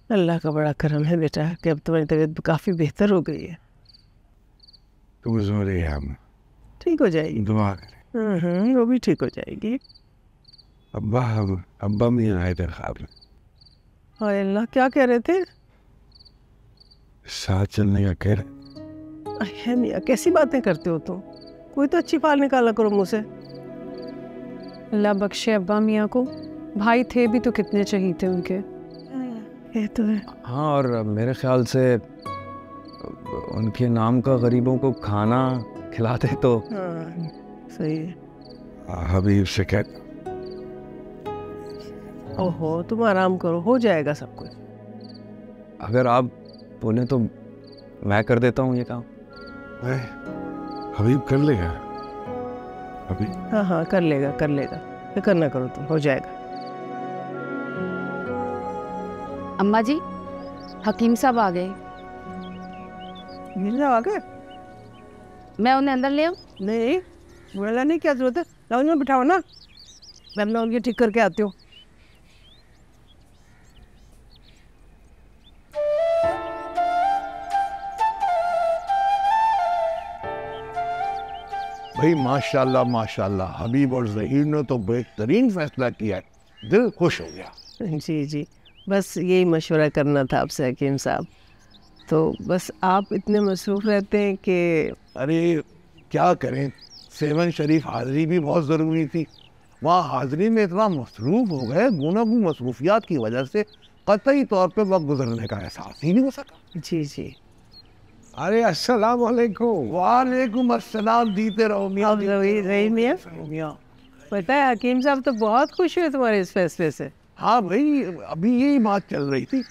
अल्लाह का बड़ा करम है बेटा कि अब तुम्हारी तबीयत काफ़ी बेहतर हो गई है। कमजोर है हम, ठीक हो जाएगी। दुआ करें। वो भी ठीक हो जाएगी। अब्बा भी आए थे ख्वाब में, और अल्लाह क्या कह रहे थे? साथ चलने का कह रहे। है मियाँ, कैसी बातें करते हो तुम? कोई तो अच्छी फाल निकाला करो मुँह से। अल्लाह बख्शे अब्बा मियाँ को, भाई थे भी तो कितने चहीते उनके। ये तो है। हाँ, और मेरे ख्याल से उनके नाम का गरीबों को खाना खिलाते तो। हाँ सही है। हबीब से कहता, ओहो तुम आराम करो, हो जाएगा सब कुछ। अगर आप बोलें तो मैं कर देता हूँ ये काम। हबीब कर लेगा। अभी हाँ कर लेगा कर लेगा, फिक्र ना करो तुम, हो जाएगा। अम्मा जी, हकीम साहब आ गए। मिर्जा आ गए? मैं उन्हें अंदर ले आऊं? नहीं, बोला नहीं, क्या जरूरत है, लाओ ना, बिठाओ ना, मैं अपना उनकी ठीक करके आती हूँ। भाई माशाल्लाह माशाल्लाह, हबीब और ज़हीर ने तो बेहतरीन फैसला किया है, दिल खुश हो गया। जी जी, बस यही मशवरा करना था आपसे हकीम साहब। तो बस आप इतने मसरूफ़ रहते हैं कि अरे क्या करें, सेवन शरीफ हाज़री भी बहुत ज़रूरी थी। वहाँ हाज़री में इतना मसरूफ़ हो गए, गुनागू मसरूफियात की वजह से कतई तौर पे वक्त गुजरने का एहसास ही नहीं हो सका। जी जी। अरे अस्सलाम वालेकुम। वालेकुम अस्सलाम, जीते रहो मियाँ। रही मियाँ, पता है हकीम साहब तो बहुत खुश हुए तुम्हारे इस फैसले से। हाँ भाई, अभी यही बात चल रही थी,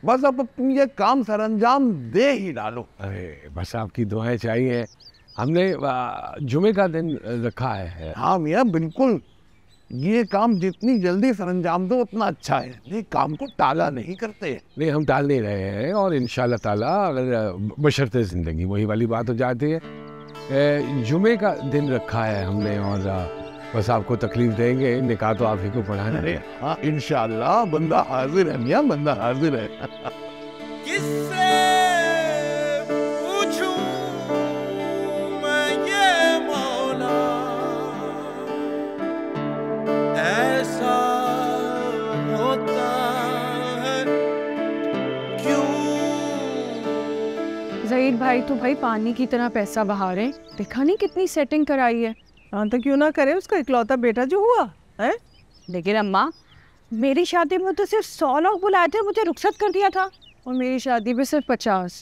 बस अब तुम ये काम सरअंजाम दे ही डालो। अरे बस आपकी दुआएं चाहिए। हमने जुमे का दिन रखा है। हाँ मियाँ बिल्कुल, ये काम जितनी जल्दी सरअंजाम दो उतना अच्छा है। ये काम को टाला नहीं करते। नहीं, हम टाल नहीं रहे हैं, और इंशाल्लाह ताला अगर बशर्ते ज़िंदगी, वही वाली बात हो जाती है। जुमे का दिन रखा है हमने, और बस आपको तकलीफ देंगे, निकाह तो आप ही को पढ़ाना। अरे हाँ इंशाल्लाह, बंदा हाजिर है मियाँ, बंदा हाजिर है। किससे पूछूं मैं ये मौला, ऐसा होता है क्यों? ज़हीर भाई तो भाई पानी की तरह पैसा बहा रहे, देखा नहीं कितनी सेटिंग कराई है। हाँ तो क्यों ना करे, उसका इकलौता बेटा जो हुआ है। लेकिन अम्मा, मेरी शादी में तो सिर्फ 100 लोग बुलाए थे, मुझे रुखसत कर दिया था। और मेरी शादी पे सिर्फ 50।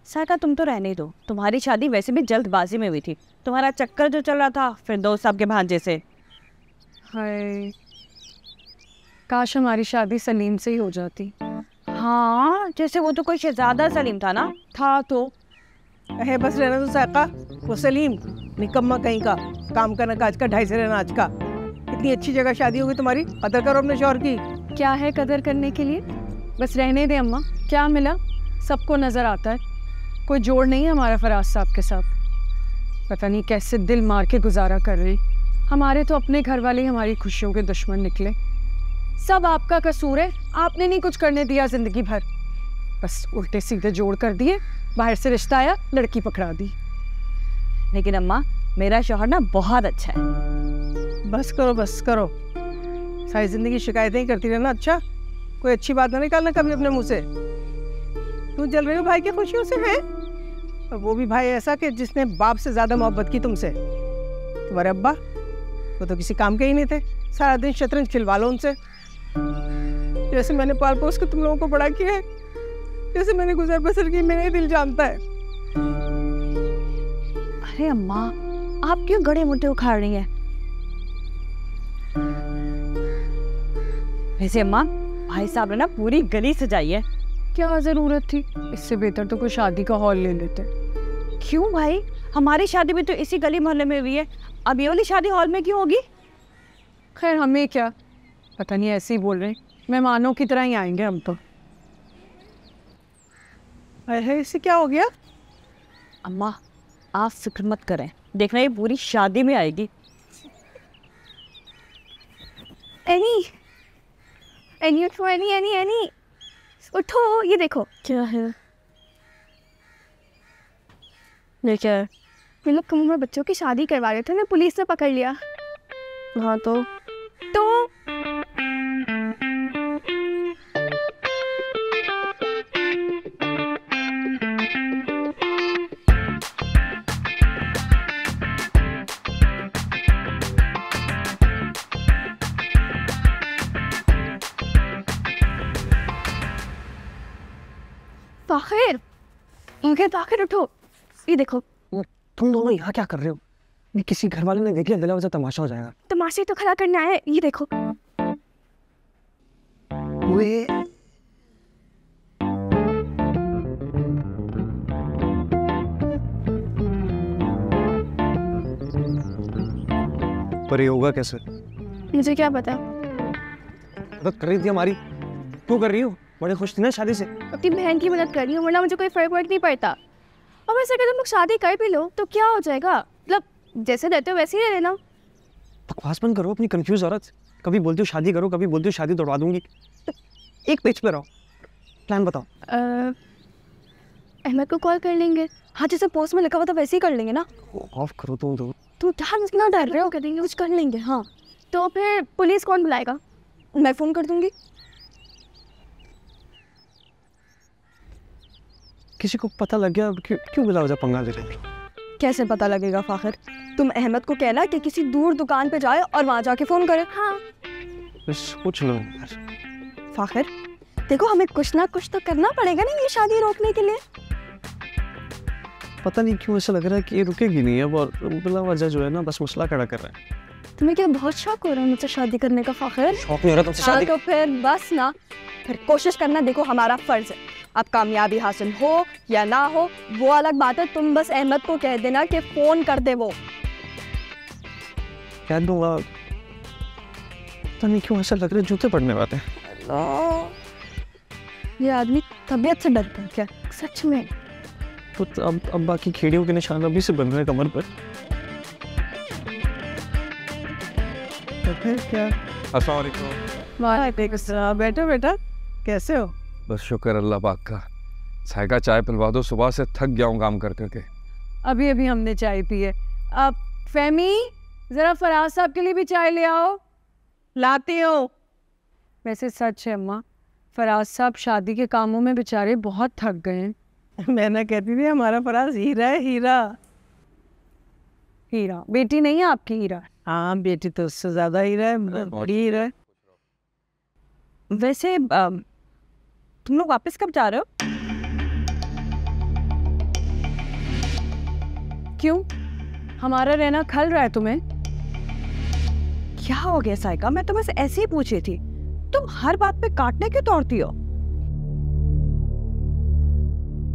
साका तुम तो रहने ही दो, तुम्हारी शादी वैसे भी जल्दबाजी में हुई थी। तुम्हारा चक्कर जो चल रहा था फिर दोस्त साहब के भांजे से। हाय, काश हमारी शादी सलीम से ही हो जाती। हाँ, जैसे वो तो कोई शहजादा सलीम था ना। था तो है, बस रहना तो साका, वो सलीम निकम्मा कहीं का, काम का ना काज का, ढाई से रहना आज का। इतनी अच्छी जगह शादी होगी तुम्हारी, कदर करो अपने शौहर की। क्या है कदर करने के लिए, बस रहने दे अम्मा। क्या मिला, सबको नज़र आता है, कोई जोड़ नहीं है हमारा फराज साहब के साथ। पता नहीं कैसे दिल मार के गुजारा कर रहे हैं। हमारे तो अपने घर वाले ही हमारी खुशियों के दुश्मन निकले। सब आपका कसूर है, आपने नहीं कुछ करने दिया ज़िंदगी भर, बस उल्टे सीधे जोड़ कर दिए। बाहर से रिश्ता आया, लड़की पकड़ा दी। लेकिन अम्मा, मेरा शौहर ना बहुत अच्छा है। बस करो, सारी जिंदगी शिकायतें ही करती रहना। अच्छा, कोई अच्छी बात ना निकालना कभी अपने मुंह से। तू जल रही हो भाई की खुशियों से है, और वो भी भाई ऐसा कि जिसने बाप से ज्यादा मोहब्बत की तुमसे। तुम्हारे अब्बा, वो तो किसी काम के ही नहीं थे, सारा दिन शतरंज खिलवा लो उनसे। जैसे मैंने पाल पोस के तुम लोगों को बड़ा किया है, जैसे मैंने गुजर बसर की, मेरा ही दिल जानता है। अरे अम्मा, आप क्यों गड़े मुट्ठे उखाड़ रही हैं? वैसे अम्मा, भाई साहब ने ना पूरी गली सजाई है। क्या ज़रूरत थी, इससे बेहतर तो कोई शादी का हॉल ले लेते। क्यों भाई, हमारी शादी भी तो इसी गली मोहल्ले में हुई है, अब ये वाली शादी हॉल में क्यों होगी? खैर हमें क्या, पता नहीं ऐसे ही बोल रहे, मेहमानों की तरह ही आएंगे हम तो। है, इससे क्या हो गया? अम्मा आप फिक्र मत करें, देखना ये पूरी शादी में आएगी। एनी उठो, एनी एनी एनी उठो, ये देखो। क्या है ये? क्या है? ये लोग कम उम्र बच्चों की शादी करवा रहे थे ना, पुलिस ने पकड़ लिया। हाँ तो फाखिर, फाखिर उठो, ये देखो। तुम दोनों यहाँ क्या कर रहे हो? ये किसी घर वाले ने देख लिया, दिला वजह तमाशा हो जाएगा। तमाशे तो खड़ा करने आए, ये देखो। वे पर ये होगा कैसे? मुझे क्या पता। मदद कर रही थी हमारी, क्यों कर रही हो? बड़े खुश थे ना शादी से। अपनी बहन की मदद कर रही हूँ, वरना मुझे कोई फर्क नहीं पड़ता। और वैसे अगर तुम लोग शादी कर भी लो तो क्या हो जाएगा? मतलब जैसे रहते हो वैसे ही रह लेना। बकवास बंद करो अपनी कंफ्यूज औरत। कभी बोलती हो शादी करो, कभी बोलती हो शादी तोड़वा दूंगी। एक पेज पे रहो, प्लान बताओ। अहमद को कॉल कर लेंगे। हाँ, जैसे पोस्ट में लिखा हुआ था वैसे ही कर लेंगे ना। ऑफ करो तुम तो। तू ना डर रहे हो, करेंगे कुछ कर लेंगे। हाँ तो फिर पुलिस कौन बुलाएगा? मैं फ़ोन कर दूंगी। किसी को पता लग गया, क्यों बिला वजह पंगा ले रहे हो? कैसे पता लगेगा फाखिर? तुम अहमद को कहना कि किसी दूर दुकान पे जाए और वहाँ जाके फ़ोन करे। हाँ सोच लो फाखिर, देखो हमें कुछ ना कुछ तो करना पड़ेगा ना ये शादी रोकने के लिए। पता नहीं क्यों ऐसा लग रहा है कि ये रुकेगी नहीं अब, और बिला वजह जो है ना बस मसला खड़ा कर रहा है। तुम्हें क्या बहुत शौक हो रहा है मुझसे शादी करने का फाखिर? शौक नहीं हो रहा तुमसे शादी? तो फिर बस ना, फिर कोशिश करना। देखो हमारा फर्ज है, अब कामयाबी हासिल हो या ना हो वो अलग बात है। तुम बस अहमद को कह देना कि फ़ोन कर दे। वो कह दूंगा। पता नहीं क्यों ऐसा लग रहा है जूते पड़ने वाले हैं। ये आदमी तबीयत से डरता है क्या? सच में। तो अब बाकी खेड़ियों के निशान अभी से बन रहे हैं कमर पर। तो फिर क्या? अस्सलाम वालेकुम। वालेकुम सलाम। बैठो बेटा, कैसे हो? बस शुक्र अल्लाह पाक का। साइका चाय पिलवा दो, सुबह से थक गया हूँ काम कर करके। अभी अभी हमने चाय पी है। अब फहमी ज़रा फराज साहब के लिए भी चाय ले आओ। लाती हूँ। वैसे सच है अम्मा, फराज साहब शादी के कामों में बेचारे बहुत थक गए हैं। मैं ना कहती थी हमारा फराज हीरा है, हीरा। हीरा बेटी नहीं है आपकी? हीरा। हाँ बेटी तो उससे ज़्यादा हीरा है, बड़ी हीरा है। वैसे तुम लोग वापस कब जा रहे हो? क्यों, हमारा रहना खल रहा है तुम्हें? क्या हो गया साइका? मैं तो बस ऐसे ही पूछ रही थी। तुम हर बात पे काटने क्यों तोड़ती हो?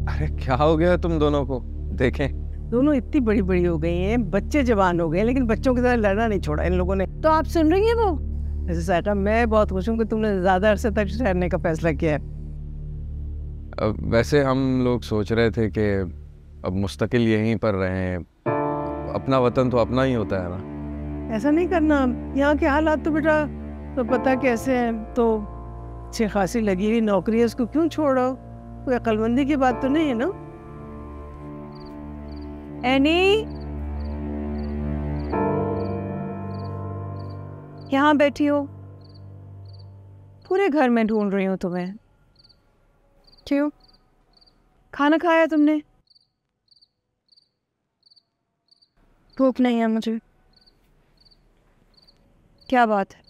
अरे क्या हो गया तुम दोनों को? देखें दोनों इतनी बड़ी बड़ी हो गई हैं, बच्चे जवान हो गए, लेकिन बच्चों की तरह लड़ना नहीं छोड़ा इन लोगों ने। तो आप सुन रही हैं वो? वैसे साइका, मैं बहुत खुश हूँ कि तुमने ज़्यादा अरसे तक ठहरने का फैसला किया है। वैसे हम लोग सोच रहे थे कि अब मुस्तकिल यहीं पर रहें। अपना वतन तो अपना ही होता है ना। ऐसा नहीं करना। यहाँ के हालात तो बेटा तो पता कैसे हैं। तो अच्छी खासी लगी हुई नौकरी है, उसको क्यों छोड़ो? कोई अक्लमंदी की बात तो नहीं है ना? एनी, यहाँ बैठी हो? पूरे घर में ढूंढ रही हूँ तुम्हें। क्यों, खाना खाया तुमने? भूख नहीं है मुझे। क्या बात है,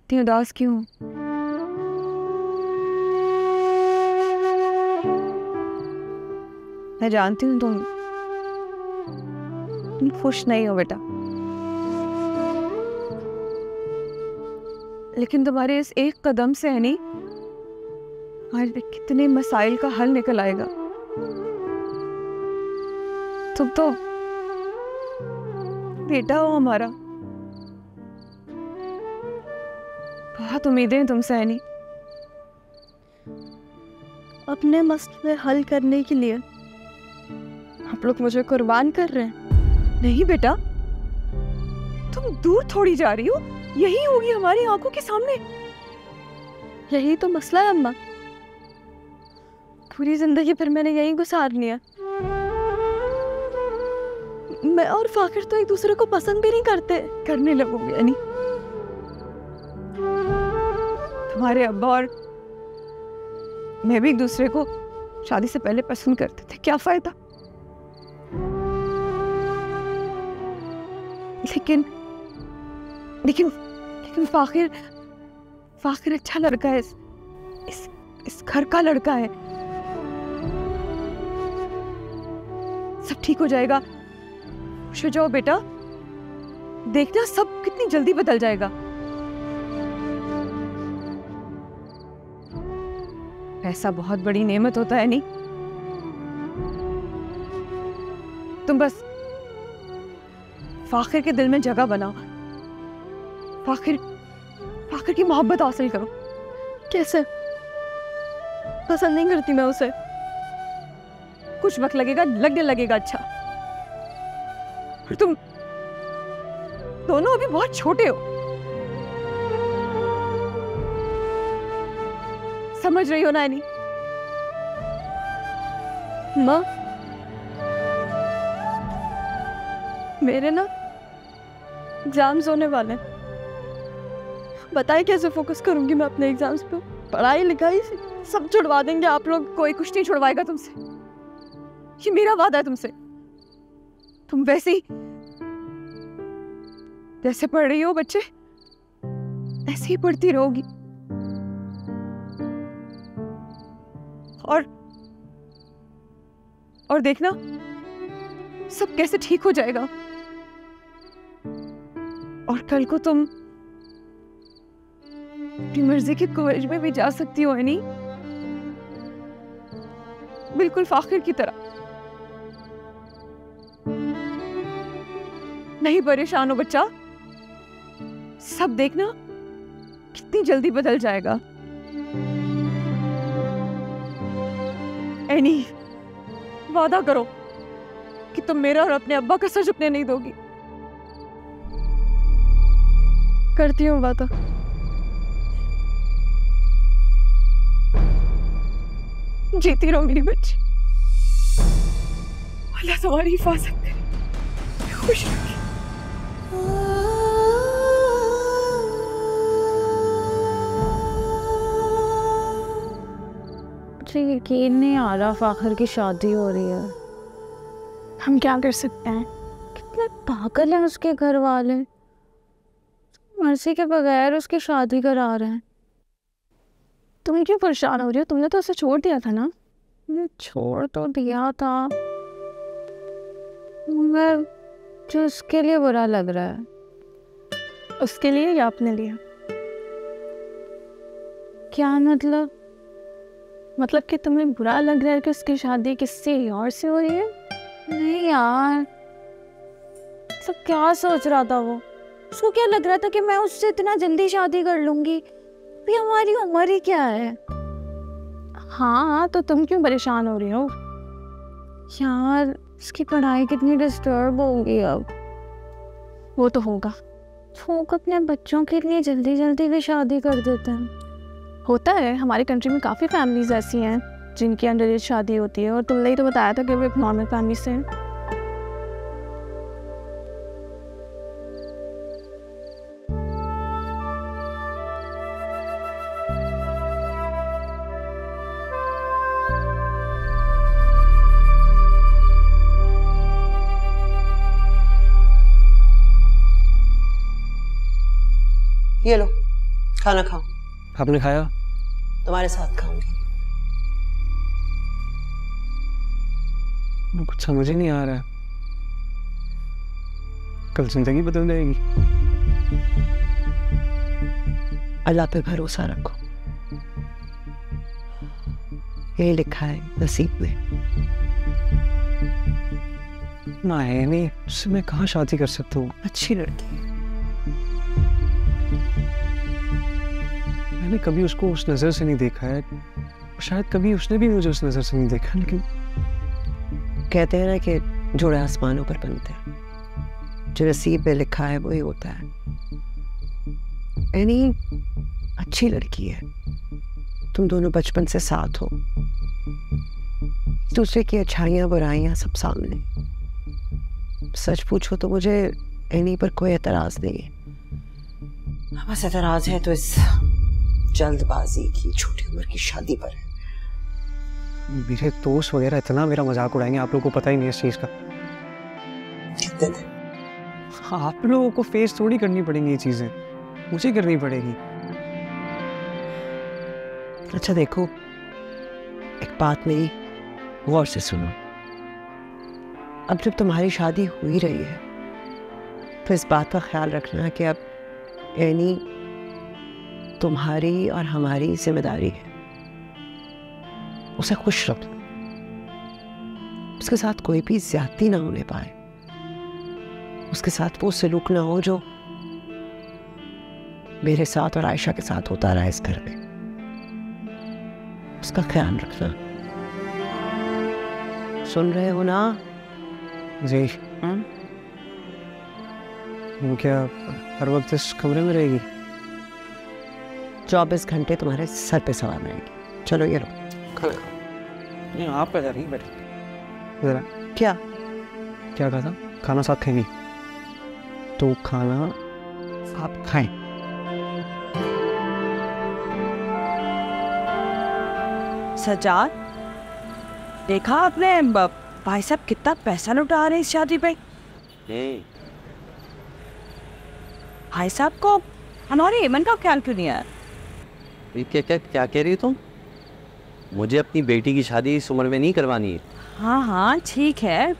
इतनी उदास क्यों? मैं जानती हूँ तुम खुश नहीं हो बेटा, लेकिन तुम्हारे इस एक कदम से है नहीं हमारे कितने मसाइल का हल निकल आएगा। तुम तो बेटा हो हमारा, बहुत उम्मीदें हैं तुमसे है नहीं। अपने मसले हल करने के लिए आप लोग मुझे कुर्बान कर रहे हैं। नहीं बेटा, तुम दूर थोड़ी जा रही हो, यही होगी हमारी आंखों के सामने। यही तो मसला है अम्मा, पूरी जिंदगी फिर मैंने यही गुजार लिया। मैं और फाकिर तो एक दूसरे को पसंद भी नहीं करते। करने लगूंगी यानी तुम्हारे अब्बा और मैं भी एक दूसरे को शादी से पहले पसंद करते थे, क्या फायदा। लेकिन लेकिन लेकिन फाकिर अच्छा लड़का है, इस घर का लड़का है। सब ठीक हो जाएगा, खुश हो जाओ बेटा, देखना सब कितनी जल्दी बदल जाएगा। पैसा बहुत बड़ी नेमत होता है नहीं, तुम बस फाकिर के दिल में जगह बनाओ, फाकिर की मोहब्बत हासिल करो। कैसे? पसंद नहीं करती मैं उसे, कुछ वक्त लगेगा, लगने लगेगा अच्छा। और तुम दोनों अभी बहुत छोटे हो, समझ रही हो ना एनी? माँ, मेरे ना एग्जाम्स होने वाले हैं, बताए कैसे फोकस करूंगी मैं अपने एग्जाम्स पे? पढ़ाई लिखाई से सब छुड़वा देंगे आप लोग, कोई कुछ नहीं छुड़वाएगा तुमसे, ये मेरा वादा है तुमसे। तुम वैसे ही जैसे पढ़ रही हो बच्चे, ऐसे ही पढ़ती रहोगी। और देखना सब कैसे ठीक हो जाएगा। और कल को तुम अपनी मर्जी के कॉलेज में भी जा सकती हो, है नहीं? बिल्कुल फाकिर की तरह। नहीं परेशान हो बच्चा, सब देखना कितनी जल्दी बदल जाएगा। एनी, वादा करो कि तुम मेरा और अपने अब्बा का सच अपने नहीं दोगी। करती हूँ वादा। जीती रहो मेरी बच्ची, अल्लाह तुम्हारी हिफाजत करे, खुश रखे। मुझे यकीन नहीं आ रहा फाखिर की शादी हो रही है। हम क्या कर सकते हैं? कितने पागल हैं उसके घर वाले, मर्जी के बगैर उसकी शादी करा रहे हैं। तुम क्यों परेशान हो रही हो? तुमने तो उसे छोड़ दिया था ना? छोड़ तो दिया था, मगर जो उसके लिए बुरा लग रहा है। उसके लिए या अपने लिए? क्या मतलब? मतलब कि तुम्हें बुरा लग रहा है कि उसकी शादी किससे और से हो रही है? नहीं यार, सब क्या सोच रहा था वो? उसको क्या लग रहा था कि मैं उससे इतना जल्दी शादी कर लूंगी? भी हमारी उम्र ही क्या है। हाँ, तो तुम क्यों परेशान हो रही हो? यार उसकी पढ़ाई कितनी डिस्टर्ब होगी अब। वो तो होगा, लोग अपने बच्चों के लिए जल्दी जल्दी भी शादी कर देते हैं। होता है, हमारे कंट्री में काफ़ी फैमिलीज ऐसी हैं जिनकी अंडर एज शादी होती है। और तुमने ही तो बताया था कि वो एक नॉर्मल फैमिली से हैं। ये लो खाना खाओ। आपने खाया? तुम्हारे साथ खाऊंगी। कुछ समझ ही नहीं आ रहा है, कल जिंदगी बदल जाएगी। अल्लाह पे भरोसा रखो, यही लिखा है नसीब में। ना है नहीं, उससे मैं कहाँ शादी कर सकता हूँ? अच्छी लड़की है। मैंने कभी उसको उस नज़र से नहीं देखा है, शायद कभी उसने भी मुझे उस नज़र से नहीं देखा, लेकिन कहते हैं ना कि जोड़े आसमानों पर बनते हैं, जो नसीब में लिखा है वही होता है। यानी अच्छी लड़की है, तुम दोनों बचपन से साथ हो, दूसरे की अच्छाइयाँ बुराइयाँ सब सामने। सच पूछो तो मुझे एनी पर कोई एतराज नहीं है। बस एतराज है तो इस जल्दबाजी की छोटी उम्र की शादी पर है। मेरे दोस्त वगैरह इतना मेरा मजाक उड़ाएंगे, आप लोगों को पता ही नहीं इस चीज का। आप लोगों को फेस थोड़ी करनी पड़ेंगी ये चीजें, मुझे करनी पड़ेगी। अच्छा देखो, एक बात मेरी गौर से सुनो। अब जब तुम्हारी शादी हो ही रही है तो इस बात का ख्याल रखना कि अब एनी तुम्हारी और हमारी जिम्मेदारी है। उसे खुश रखना, उसके साथ कोई भी ज्यादती ना होने पाए, उसके साथ वो सलूक ना हो जो मेरे साथ और आयशा के साथ होता रहा इस घर में। उसका ख्याल रखना। सुन रहे हो ना? जी। वो क्या हर वक्त इस कमरे में रहेगी? 24 घंटे तुम्हारे सर पे सवार रहेगी। चलो ये लो। नहीं, आप पे नहीं बैठे जरा। क्या क्या कहा था? खाना साथ खाएंगी तो खाना आप खाएं। सजाद, देखा आपने भाई साहब कितना पैसा लुटा रहे हैं इस शादी पे? भाई साहब को हमारे एमन का ख्याल क्यों नहीं आया? क्या क्या क्या कह रही हो तुम? मुझे अपनी बेटी की शादी इस उम्र में नहीं करवानी है। हाँ हाँ ठीक है,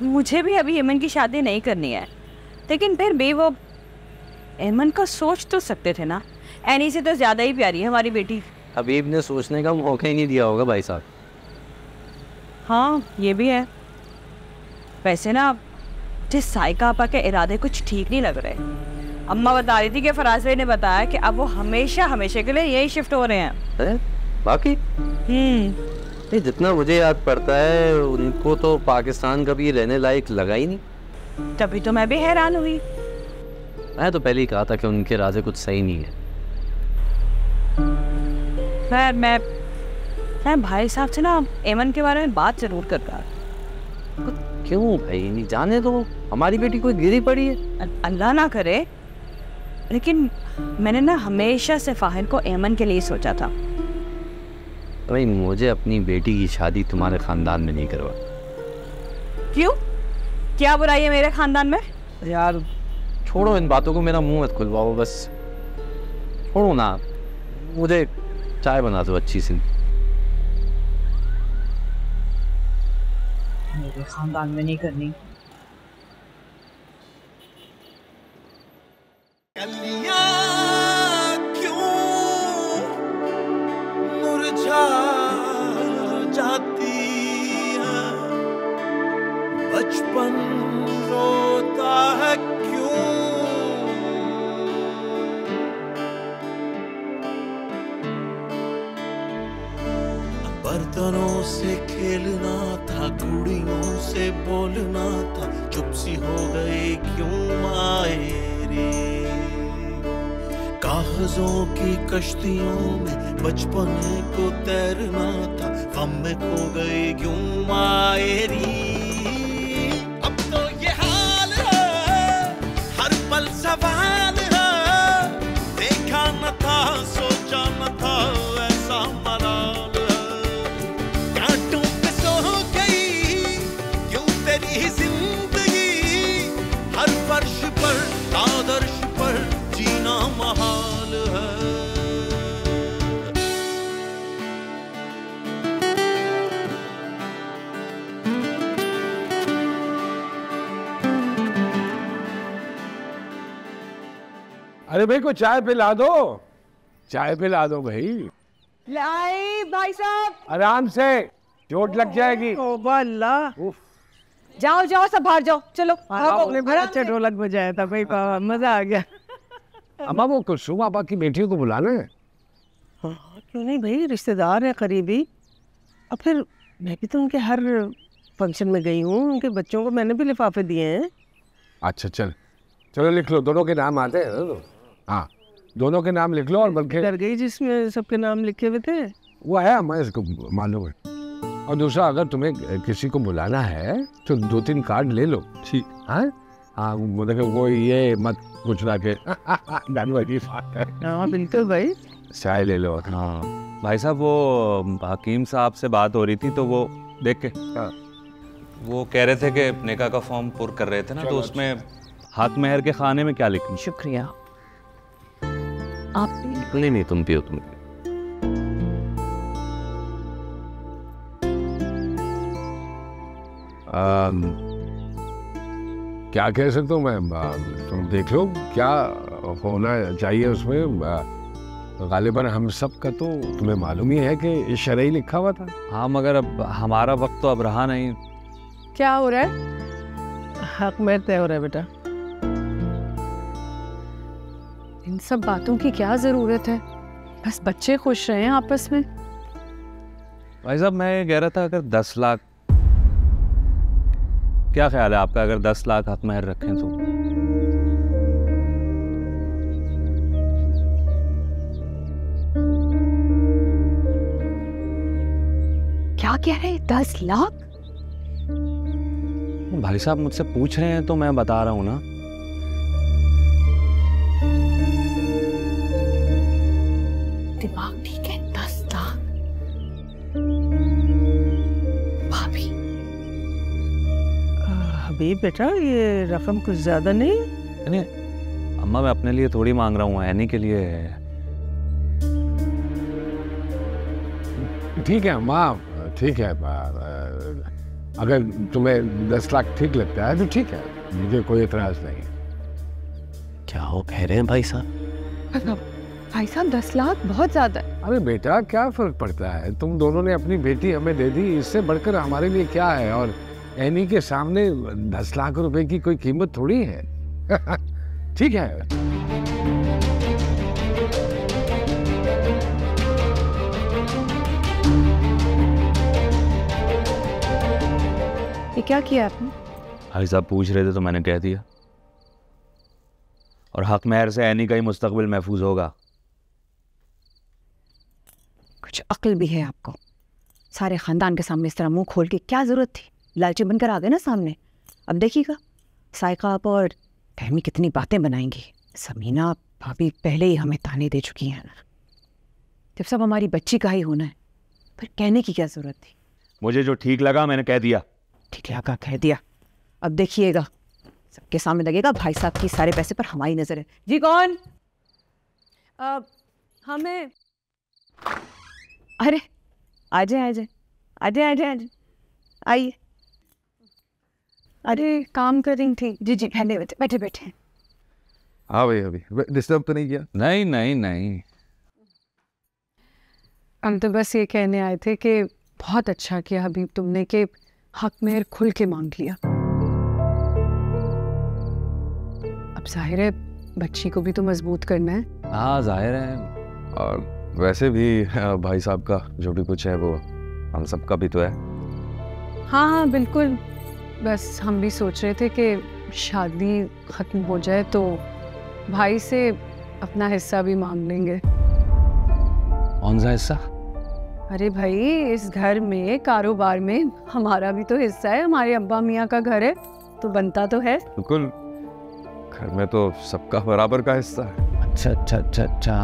मुझे भी अभी एमन की शादी नहीं करनी है, लेकिन फिर भी वो एमन का सोच तो सकते थे ना। एनी से तो ज़्यादा ही प्यारी है हमारी बेटी। हबीब ने सोचने का मौका ही नहीं दिया होगा भाई साहब। हाँ ये भी है। वैसे ना जिस साइका आपा के इरादे कुछ ठीक नहीं लग रहे। अम्मा बता रही थी कि फराज भाई ने बताया कि अब वो हमेशा हमेशा के लिए यही शिफ्ट हो रहे हैं। बाकी नहीं, जितना मुझे याद पड़ता है उनको तो पाकिस्तान कभी रहने लायक लगा ही नहीं। तभी तो मैं भी हैरान हुई। मैं तो पहले ही कहा था कि उनके इरादे कुछ सही नहीं है। खैर मैं भाई साहब से ना एमन के बारे में बात जरूर कर रहा। क्यों भाई, नहीं जाने दो, हमारी बेटी कोई गिरी पड़ी है। अल्लाह ना करे, लेकिन मैंने ना हमेशा से फाहिर को एमन के लिए सोचा था। भाई मुझे अपनी बेटी की शादी तुम्हारे खानदान में नहीं करवा। क्यों? क्या बुराई है मेरे खानदान में? यार छोड़ो इन बातों को, मेरा मुंह मत खुलवाओ बस। छोड़ो ना, मुझे चाय बना दो अच्छी सी। मेरे खानदान में नहीं करनी। जाती है बचपन रोता है क्यों? बर्तनों से खेलना था, कुड़ियों से बोलना था, चुप सी हो गए क्यों मायरे? कागजों की कश्तियों में बचपन को तैरना था, गम में खो गए क्यों मायरी? अब तो ये हाल है, हर पल सवाल है, देखा न था सोचा न था ऐसा मलाल है। कांटों पे सो गई क्यों तेरी जिंदगी? हर फर्श पर आदर्श पर जीना महाल है। अरे भाई को चाय पिला दो, चाय पिला दो भाई। लाई भाई साहब, आराम से, चोट लग जाएगी। अल्लाह, जाओ जाओ सब बाहर जाओ, चलो। आपने बड़ा अच्छा ढोलक बजाया था भाई, मजा आ गया। अम्मा वो कुलसूम आपा की बेटियों को बुलाना है। हाँ क्यों नहीं भाई, रिश्तेदार है करीबी। और फिर मैं भी तो उनके हर फंक्शन में गई हूँ, उनके बच्चों को मैंने भी लिफाफे दिए हैं। अच्छा चल चलो लिख लो, दोनों के नाम आते हैं ना। हाँ दोनों के नाम लिख लो और बल्कि डर गई जिसमें सबके नाम लिखे हुए थे। वो है, हमें इसको मालूम है। और दूसरा, अगर तुम्हें किसी को बुलाना है तो 2-3 कार्ड ले लो। ठीक। हाँ हाँ, वो ये मत पूछना के हाँ बिल्कुल भाई, चाय ले लो। हाँ भाई साहब, वो हकीम साहब से बात हो रही थी तो वो देख के वो कह रहे थे कि निकाह का फॉर्म पुर कर रहे थे ना, तो उसमें हक मेहर के खाने में क्या लिखना? शुक्रिया। आप नहीं, तुम पियो तुम। क्या कह सकता हूँ मैं, तुम देख लो क्या होना चाहिए उसमें। गालिबन हम सब का तो तुम्हें मालूम ही है कि शरई लिखा हुआ था। हाँ, मगर अब हमारा वक्त तो अब रहा नहीं। क्या हो रहा है? हक मेहर तय हो रहा है बेटा। इन सब बातों की क्या जरूरत है? बस बच्चे खुश रहे हैं आपस में। भाई साहब, मैं ये कह रहा था, अगर 10 लाख, क्या ख्याल है आपका, अगर 10 लाख हक मेहर रखें तो? क्या कह रहे हैं? 10 लाख? भाई साहब मुझसे पूछ रहे हैं तो मैं बता रहा हूं ना। दिमाग ठीक है? 10 लाख भाभी। अभी बेटा ये रकम कुछ ज्यादा नहीं। अम्मा, मैं अपने लिए थोड़ी मांग रहा हूँ, एनी के लिए। ठीक है अम्मा, ठीक है। अगर तुम्हें 10 लाख ठीक लगता है तो ठीक है, मुझे कोई एतराज नहीं। क्या हो कह रहे हैं भाई साहब? भाई साहब 10 लाख बहुत ज्यादा है। अरे बेटा, क्या फर्क पड़ता है? तुम दोनों ने अपनी बेटी हमें दे दी, इससे बढ़कर हमारे लिए क्या है? और एनी के सामने 10 लाख रुपए की कोई कीमत थोड़ी है। ठीक है। ये क्या किया आपने? भाई साहब पूछ रहे थे तो मैंने कह दिया। और हक मेहर से एनी का ही मुस्तकबिल महफूज होगा। कुछ अक्ल भी है आपको? सारे खानदान के सामने इस तरह मुंह खोल के क्या जरूरत थी? लालची बनकर आ गए ना सामने। अब देखिएगा साइका आप और फहमी कितनी बातें बनाएंगी। समीना भाभी पहले ही हमें ताने दे चुकी हैं। जब सब हमारी बच्ची का ही होना है, फिर कहने की क्या जरूरत थी? मुझे जो ठीक लगा मैंने कह दिया। ठीक लगा कह दिया। अब देखिएगा सबके सामने लगेगा भाई साहब की सारे पैसे पर हमारी नजर है। जी कौन? हमें। अरे आजे आजे आजे आजे आजे आइए। अरे काम कर रही थी। जी जी, पहले बैठे बैठे बैठे। हाँ भाई, अभी डिस्टर्ब तो नहीं किया? नहीं नहीं नहीं, हम तो बस ये कहने आए थे कि बहुत अच्छा किया हबीब तुमने कि हक मेहर खुल के मांग लिया। अब जाहिर है बच्ची को भी तो मजबूत करना है। हाँ जाहिर है। और वैसे भी भाई साहब का जो भी कुछ है वो हम सबका भी तो है। हाँ हाँ बिल्कुल। बस हम भी सोच रहे थे कि शादी ख़त्म हो जाए तो भाई से अपना हिस्सा भी मांग लेंगे। कौन सा हिस्सा? अरे भाई, इस घर में कारोबार में हमारा भी तो हिस्सा है। हमारे अब्बा मियाँ का घर है तो बनता तो है। बिल्कुल, घर में तो सबका बराबर का हिस्सा है। अच्छा अच्छा अच्छा अच्छा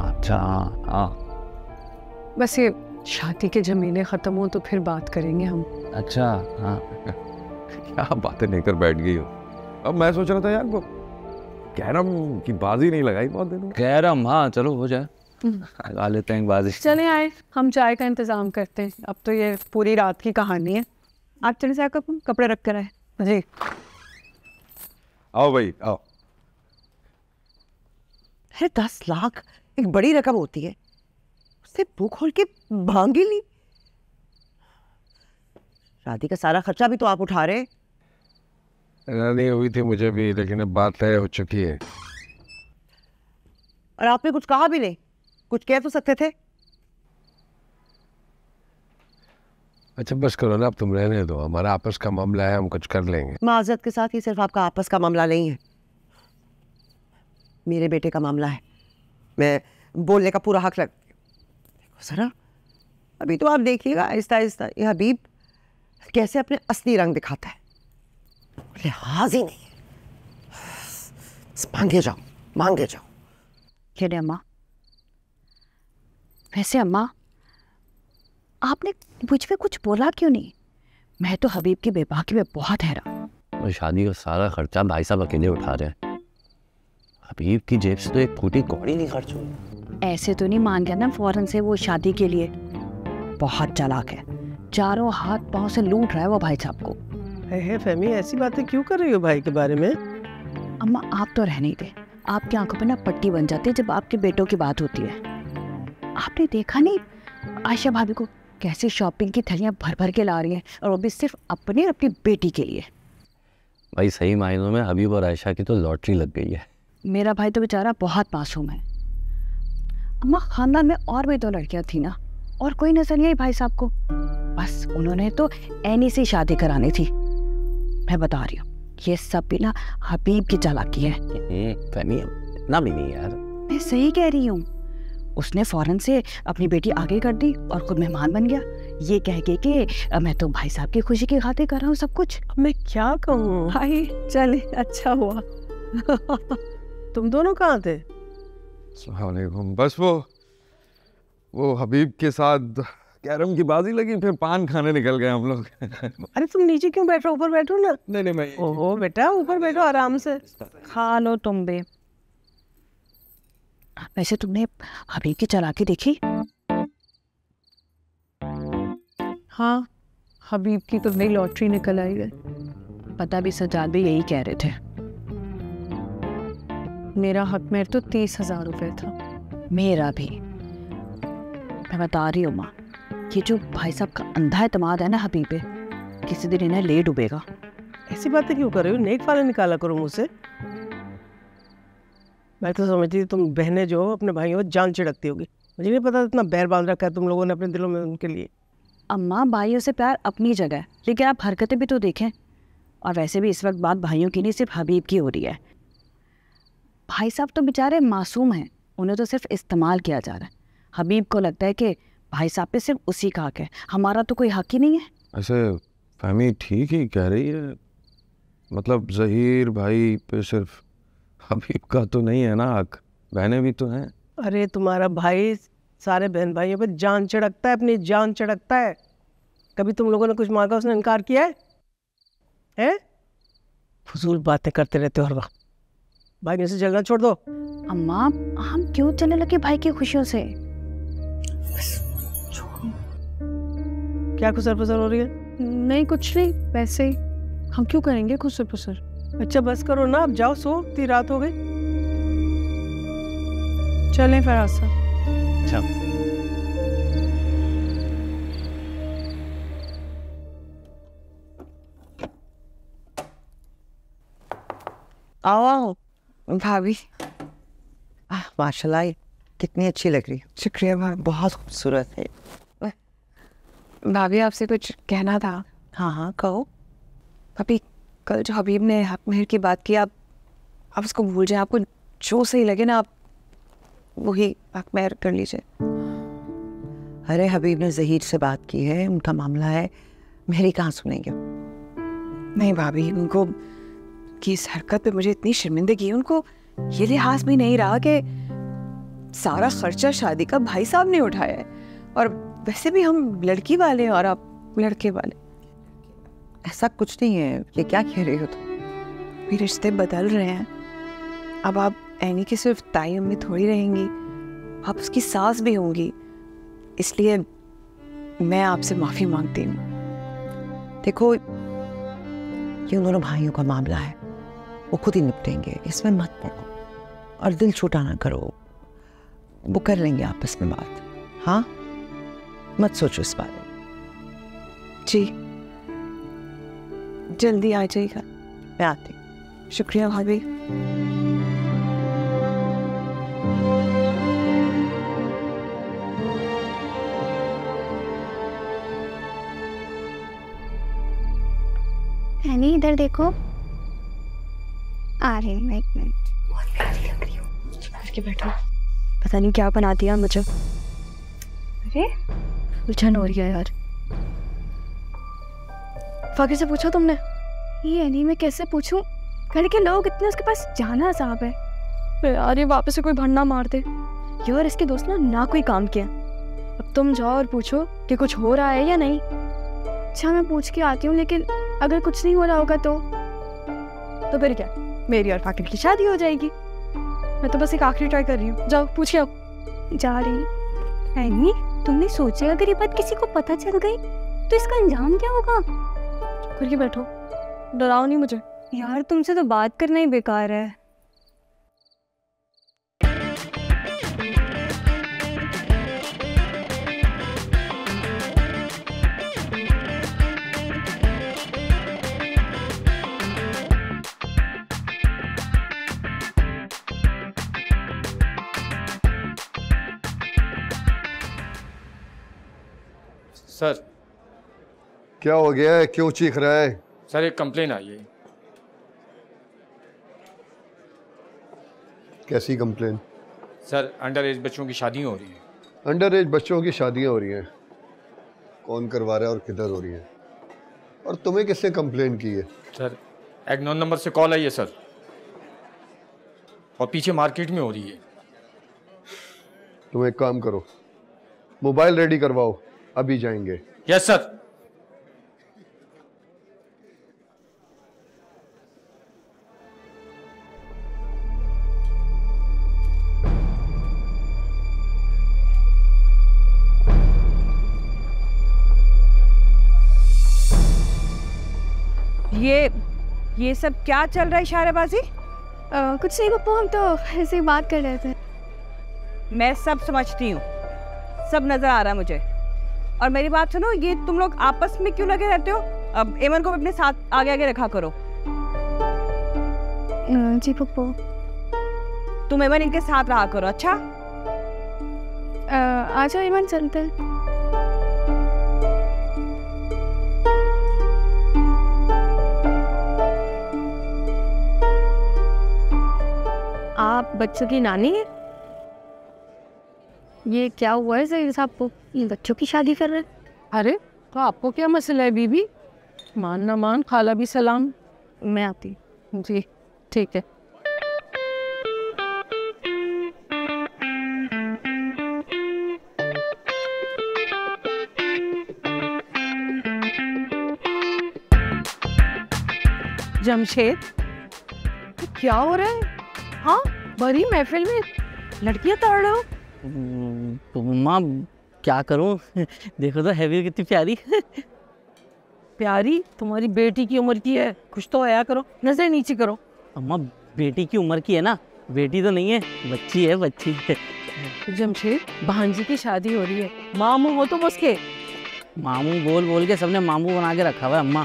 अच्छा। हाँ बस ये शादी के झमेले ख़त्म हो तो फिर बात करेंगे हम। अच्छा हाँ। क्या बातें लेकर बैठ गई हो। अब मैं सोच रहा था यार, वो कैरम की बाजी नहीं लगाई बहुत दिनों। कैरम, हाँ चलो हो जाए, लगा लेते हैं बाजी। चले आए, हम चाय का इंतजाम करते हैं। अब तो ये पूरी रात की कहानी है। आप चले जाकर कपड़े रख कर आए। जी आओ भाई आओ। अरे 10 लाख एक बड़ी रकम होती है, उससे मुंह खोल के मांगी ली। शादी का सारा खर्चा भी तो आप उठा रहे। नहीं हुई थी मुझे भी, लेकिन अब बात तय हो चुकी है। और आपने कुछ कहा भी नहीं, कुछ कह तो सकते थे। अच्छा बस करो ना, अब तुम रहने दो, हमारा आपस का मामला है, हम कुछ कर लेंगे। माजरत के साथ ये सिर्फ आपका आपस का मामला नहीं है, मेरे बेटे का मामला है। मैं बोलने का पूरा हक रखती हूँ। देखो ज़रा, अभी तो आप देखिएगा आहिस्ता आहिस्ता ये हबीब कैसे अपने असली रंग दिखाता है। लिहाज ही नहीं है। मांगे जाओ, मांगे जाओ। खेड़े अम्मा, वैसे अम्मा आपने मुझ पे कुछ बोला क्यों नहीं? मैं तो हबीब की बेबाकी में बहुत हैरान। शादी का सारा खर्चा भाई साहब अकेले उठा रहे हैं। हबीब की जेब से तो एक फूटी कौड़ी नहीं खर्च हुई। ऐसे तो नहीं मान गया ना फौरन से वो शादी के लिए। बहुत चालाक है, चारों हाथ पांव से लूट रहा है वो भाई साहब को। है फहमी, ऐसी बातें क्यों कर रही हो भाई के बारे में? अम्मा आप तो रहने ही दे, आपकी आंखों पे ना पट्टी बन जाती है जब आपके बेटों की बात होती है। आपने देखा नहीं आयशा भाभी को कैसी शॉपिंग की थैलियां भर भर के ला रही हैं, और वो भी सिर्फ अपनी और अपनी बेटी के लिए। भाई सही मायनों में हबीब और आयशा की तो लॉटरी लग गई है। मेरा भाई तो बेचारा बहुत मासूम है। अम्मा खानदान में और भी 2 लड़कियां थी ना, और कोई नजर नहीं आई भाई साहब को। बस उन्होंने तो एनी से शादी करानी थी। मैं बता रही हूँ ये सब भी ना हबीब की चालाकी है। फहमी इतना भी नहीं यार। मैं सही कह रही हूँ। उसने फौरन से अपनी बेटी आगे कर दी और खुद मेहमान बन गया, ये कह के कि मैं तो भाई साहब की खुशी की खातिर कर रहा हूँ सब कुछ। मैं क्या कहूँ? हाय चले, अच्छा हुआ। तुम दोनों कहाँ थे? अस्सलामुअलैकुम। बस वो हबीब के साथ कैरम की बाजी लगी, फिर पान खाने निकल गए हम लोग। अरे तुम नीचे क्यों बैठ रहे हो? ऊपर बैठो ना। नहीं मैं। ओहो बेटा, ऊपर बैठो आराम से, खा लो तुम भी। वैसे तुमने हबीब की चालाकी देखी? हाँ, हबीब की तो नई लॉटरी निकल आई है। पता भी सजाद भी यही कह रहे थे। मेरा हक मेहर तो 30,000 रुपये था। मेरा भी। मैं बता रही हूँ माँ, ये जो भाई साहब का अंधा एतमाद है ना हबीब पे, किसी दिन इन्हें ले डूबेगा। ऐसी बातें क्यों कर रही हो? नेक फाले निकाला करो मुझसे। मैं तो समझती थी तुम बहनें जो हो अपने भाइयों को जान छिड़कती होगी। मुझे नहीं पता इतना बैर बांध रखा है तुम लोगों ने अपने दिलों में उनके लिए। अम्मा भाइयों से प्यार अपनी जगह है, लेकिन आप हरकतें भी तो देखें। और वैसे भी इस वक्त बात भाइयों की नहीं सिर्फ हबीब की हो रही है। भाई साहब तो बेचारे मासूम हैं, उन्हें तो सिर्फ इस्तेमाल किया जा रहा है। हबीब को लगता है कि भाई साहब पे सिर्फ उसी का हक है, हमारा तो कोई हक ही नहीं है। ऐसे फहमी ठीक ही कह रही है, मतलब ज़हीर भाई पे सिर्फ हबीब का तो नहीं है ना हक, बहनें भी तो हैं। अरे तुम्हारा भाई सारे बहन भाइयों पे जान चढ़कता है, अपनी जान चढ़कता है। कभी तुम लोगों ने कुछ मांगा उसने इनकार किया है? फजूल बातें करते रहते हो हर वक्त। भाई से जलना छोड़ दो। अम्मा हम क्यों चलने लगे भाई की खुशियों से? क्या खुसर फुसर हो रही है? नहीं कुछ नहीं, वैसे ही। हम क्यों करेंगे खुसर फुसर? अच्छा बस करो ना, अब जाओ सो, इतनी रात हो गई। चलें फराज साहब। अच्छा आओ भाभी। माशाल्लाह कितनी अच्छी लग रही है। शुक्रिया भाभी, बहुत खूबसूरत है। भाभी आपसे कुछ कहना था। हाँ हाँ कहो। भाभी कल जो हबीब ने हक मेहर की बात की, आप उसको भूल जाए। आपको जो सही लगे ना आप वही हक मेहर कर लीजिए। अरे हबीब ने ज़हीर से बात की है, उनका मामला है, मेरी कहाँ सुनेंगे? नहीं भाभी, उनको की इस हरकत पे मुझे इतनी शर्मिंदगी है। उनको ये लिहाज भी नहीं रहा कि सारा खर्चा शादी का भाई साहब ने उठाया है, और वैसे भी हम लड़की वाले और आप लड़के वाले। ऐसा कुछ नहीं है, ये क्या कह रही हो तुम? भी रिश्ते बदल रहे हैं। अब आप ऐनी की सिर्फ ताई अम्मी थोड़ी रहेंगी, आप उसकी सास भी होंगी। इसलिए मैं आपसे माफ़ी मांगती हूँ। देखो ये उन दोनों भाइयों का मामला है, वो खुद ही निपटेंगे, इसमें मत पड़ो और दिल छोटा ना करो। वो कर लेंगे आपस में बात। हाँ मत सोचो इस बारे में। जी जल्दी आ जाइएगा। मैं आती हूँ। शुक्रिया भाभी। हैनी इधर देखो, आ रही हूँ, एक मिनट। के बैठो। पता नहीं क्या बना दिया मुझे। अरे उलझन हो रही है यार। फाकिर से पूछा तुमने? ये अली मैं कैसे पूछूं? घर के लोग इतने उसके पास जाना साहब है यार, ये वापस से कोई भंडा मार दे यार। इसके दोस्त ना कोई काम किया। अब तुम जाओ और पूछो कि कुछ हो रहा है या नहीं। अच्छा मैं पूछ के आती हूँ, लेकिन अगर कुछ नहीं हो रहा होगा तो फिर क्या, मेरी और फाकिर की शादी हो जाएगी। मैं तो बस एक आखिरी ट्राई कर रही हूँ। जाओ पूछिए। अब जा रही है। तुमने सोचा अगर ये बात किसी को पता चल गई तो इसका अंजाम क्या होगा? करके बैठो, डराओ नहीं मुझे। यार तुमसे तो बात करना ही बेकार है। सर क्या हो गया है, क्यों चीख रहा है? सर एक कंप्लेन आई है। कैसी कंप्लेन? सर अंडर एज बच्चों की शादी हो रही है। अंडर एज बच्चों की शादियां हो रही हैं? कौन करवा रहा है और किधर हो रही है? और तुम्हें किसने कंप्लेन की है? सर एक 9 नंबर से कॉल आई है सर, और पीछे मार्केट में हो रही है। तुम एक काम करो, मोबाइल रेडी करवाओ, अभी जाएंगे। Yes sir. ये सब क्या चल रहा है इशारेबाजी? कुछ नहीं पप्पू, हम तो ऐसे ही बात कर रहे थे। मैं सब समझती हूँ, सब नजर आ रहा है मुझे। और मेरी बात सुनो, ये तुम लोग आपस में क्यों लगे रहते हो? अब एमन को भी अपने साथ आगे आगे रखा करो। जी पप्पू। तुम एमन इनके साथ रहा करो। अच्छा आ जाओ एमन, चलते हैं। आप बच्चों की नानी है? ये क्या हुआ है ज़हीर साहब को, ये बच्चों की शादी कर रहे हैं? अरे तो आपको क्या मसला है बीबी? मान ना मान, खाला भी सलाम। मैं आती। जी ठीक है। जमशेद क्या हो रहा है? हाँ, बड़ी महफिल में लड़कियां ताड़ रहे हो? तो माँ क्या करूँ, देखो तो हैवी कितनी प्यारी। प्यारी? तुम्हारी बेटी की उम्र की है, कुछ तो आया करो, नजर नीचे करो। अम्मा बेटी की उम्र की है ना, बेटी तो नहीं है, बच्ची है, बच्ची। जमशेद भांजी की शादी हो रही है, मामू हो तुम उसके। मामू बोल बोल के सबने मामू बना के रखा हुआ है अम्मा।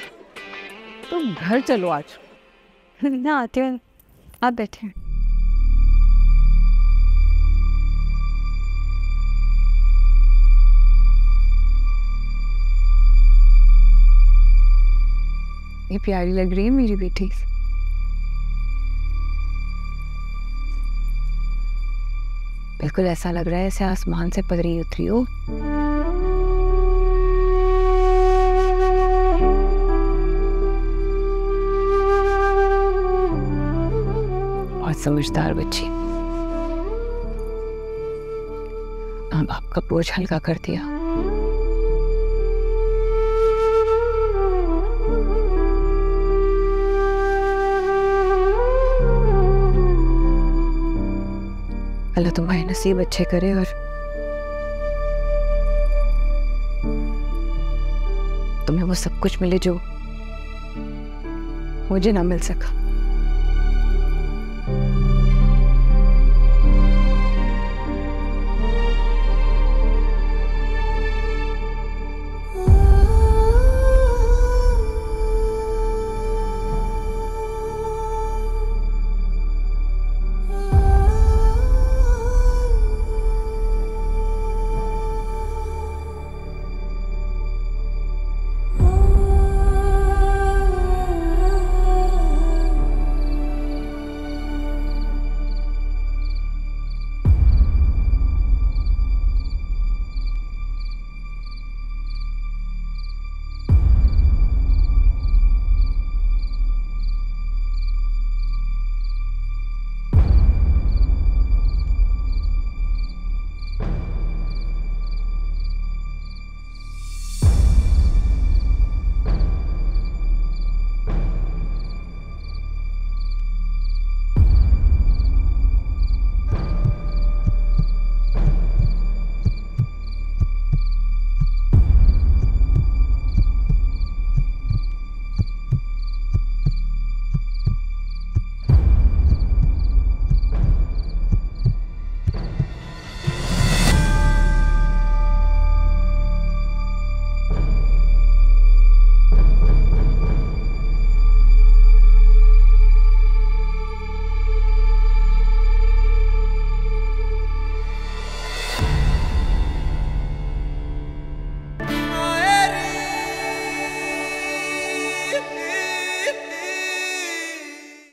तुम घर चलो आज। ना आते हो, आप बैठे। ये प्यारी लग रही है मेरी बेटी। बिल्कुल ऐसा लग रहा है जैसे आसमान से परी उतरी हो। बहुत समझदार बच्ची। अब आपका बोझ हल्का कर दिया। अल्लाह तुम्हारे नसीब अच्छे करे और तुम्हें वो सब कुछ मिले जो मुझे ना मिल सका।